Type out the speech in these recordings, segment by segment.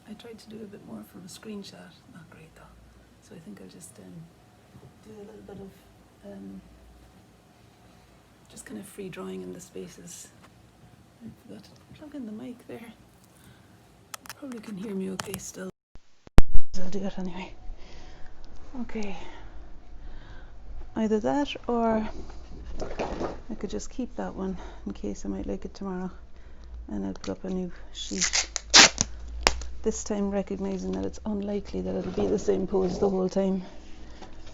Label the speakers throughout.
Speaker 1: I tried to do a bit more from a screenshot, not great though. So I think I'll just do a little bit of just kind of free drawing in the spaces. I forgot to plug in the mic there. Probably can hear me okay still. I'll do it anyway. Okay. Either that or I could just keep that one in case I might like it tomorrow, and I'll put up a new sheet. This time recognizing that it's unlikely that it'll be the same pose the whole time,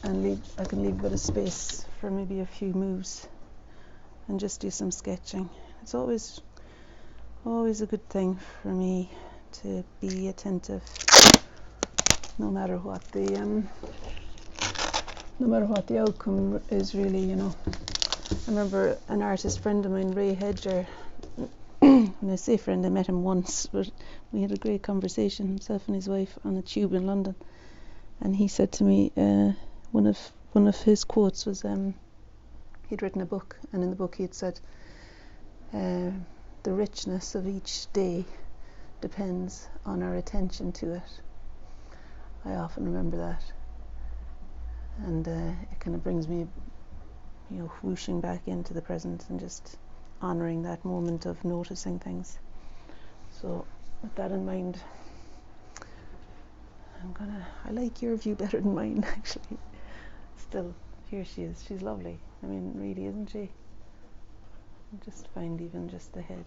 Speaker 1: and I can leave a bit of space for maybe a few moves and just do some sketching. It's always a good thing for me to be attentive, no matter what the outcome is, really, you know. I remember an artist friend of mine, Ray Hedger. When I say friend, I met him once, but we had a great conversation, himself and his wife, on a tube in London. And he said to me, one of his quotes was, he'd written a book, and in the book he had said, the richness of each day depends on our attention to it. I often remember that, and it kind of brings me, you know, whooshing back into the present and just honouring that moment of noticing things. So with that in mind, I like your view better than mine, actually. Still, here she is. She's lovely. I mean, really, isn't she? I just find even just the head.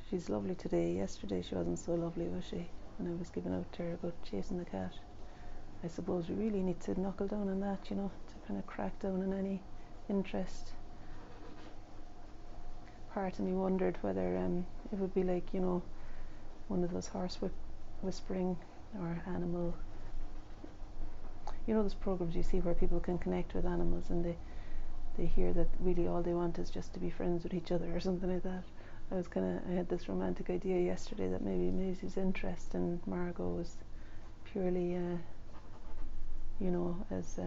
Speaker 1: She's lovely today. Yesterday she wasn't so lovely, was she? When I was giving out to her about chasing the cat. I suppose we really need to knuckle down on that, you know, to kind of crack down on any interest. Part of me wondered whether it would be like, you know, one of those horse whispering or animal, you know, those programs you see where people can connect with animals, and they hear that really all they want is just to be friends with each other or something like that. I had this romantic idea yesterday that maybe Maisie's interest in Margot was purely you know, as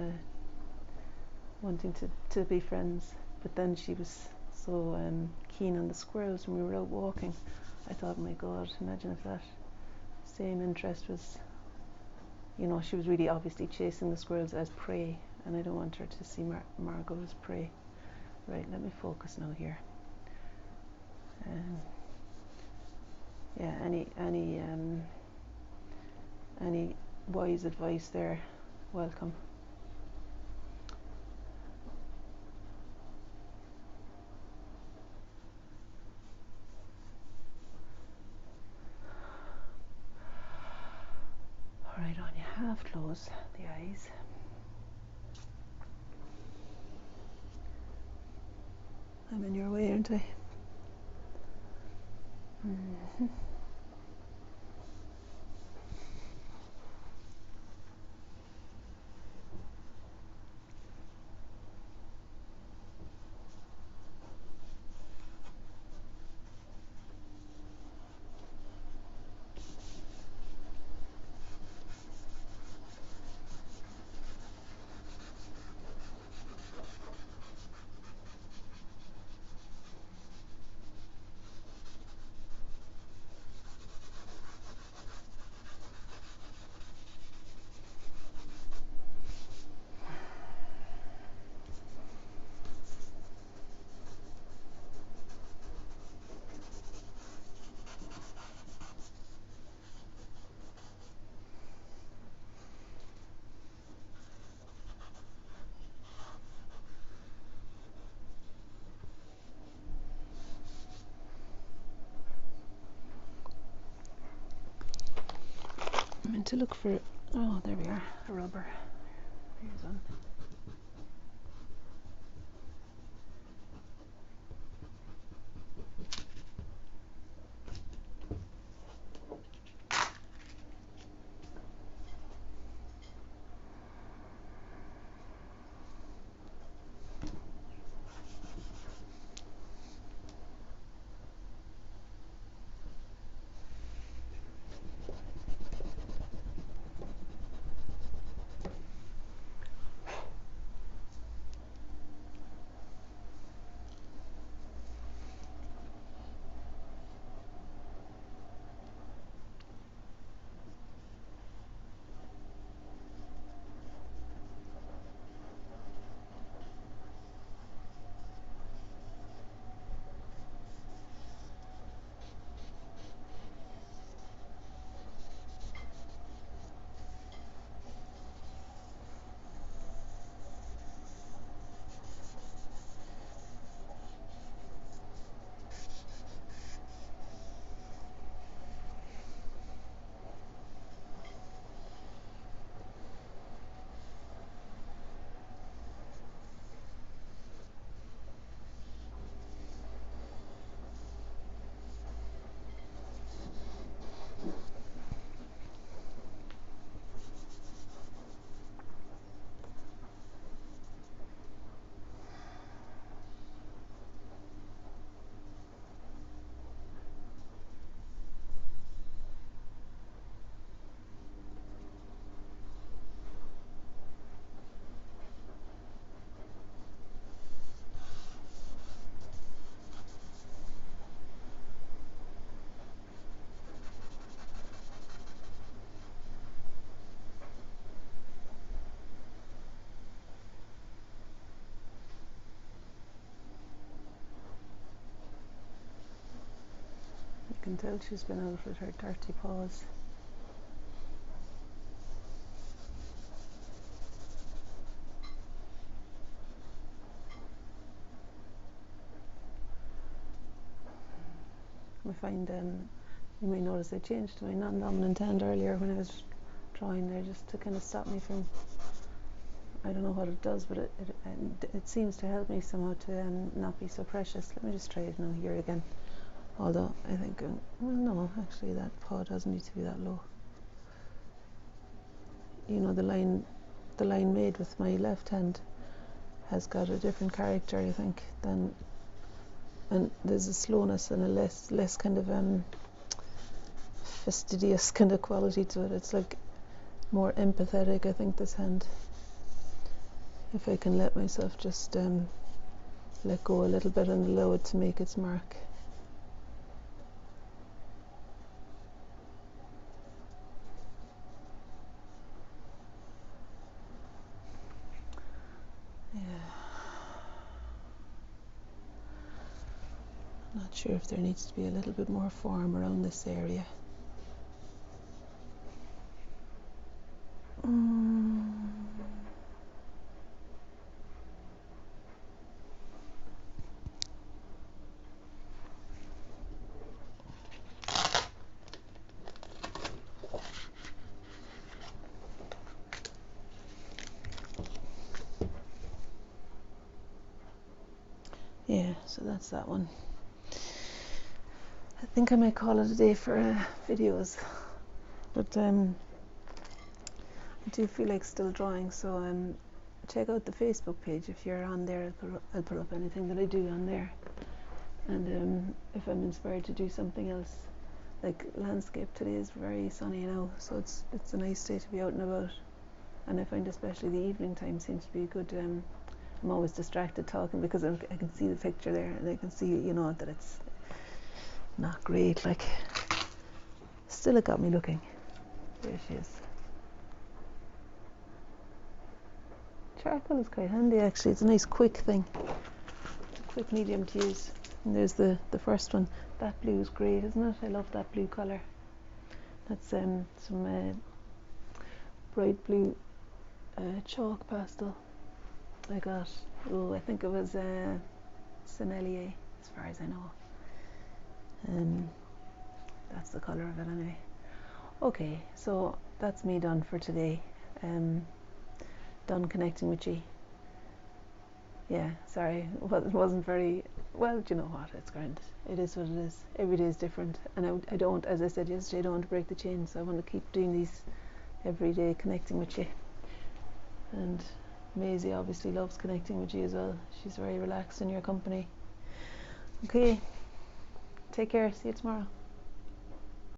Speaker 1: wanting to be friends, but then she was so keen on the squirrels when we were out walking. I thought, my God, imagine if that same interest was, you know, she was really obviously chasing the squirrels as prey, and I don't want her to see Margot as prey. Right, let me focus now here. Yeah, any wise advice there, welcome. Alright, Anya, half close the eyes. I'm in your way, aren't I? Mm-hmm. I meant to look for, oh, there we are, a rubber. Here's one. can tell she's been out with her dirty paws. I find you may notice I changed my non-dominant hand earlier when I was drawing there, just to kind of stop me from, I don't know what it does, but it seems to help me somehow to not be so precious. Let me just try it now here again. Although I think, well, no, actually that paw doesn't need to be that low. You know, the line made with my left hand has got a different character, I think, than, and there's a slowness and a less kind of fastidious kind of quality to it. It's like more empathetic, I think, this hand. If I can let myself just let go a little bit and allow it to make its mark. Yeah. Not sure if there needs to be a little bit more form around this area. Yeah, so that's that one. I think I might call it a day for videos, but I do feel like still drawing, so check out the Facebook page if you're on there. I'll put up anything that I do on there, and if I'm inspired to do something else, like landscape. Today is very sunny now, so it's a nice day to be out and about, and I find especially the evening time seems to be a good. I'm always distracted talking because I can see the picture there, and I can see, you know, that it's not great. Like, still it got me looking. There she is. Charcoal is quite handy actually. It's a nice quick thing, quick medium to use. And there's the first one. That blue is great, isn't it? I love that blue colour. That's some bright blue chalk pastel I got. Oh, I think it was Sennelier, as far as I know. That's the colour of it anyway. Okay, so that's me done for today. Done connecting with you. Yeah, sorry, it wasn't very well. Do you know what? It's grand. It is what it is. Every day is different, and I don't, as I said yesterday, I don't want to break the chain. So I want to keep doing these every day, connecting with you. And Maisie obviously loves connecting with you as well. She's very relaxed in your company. Okay, take care. See you tomorrow.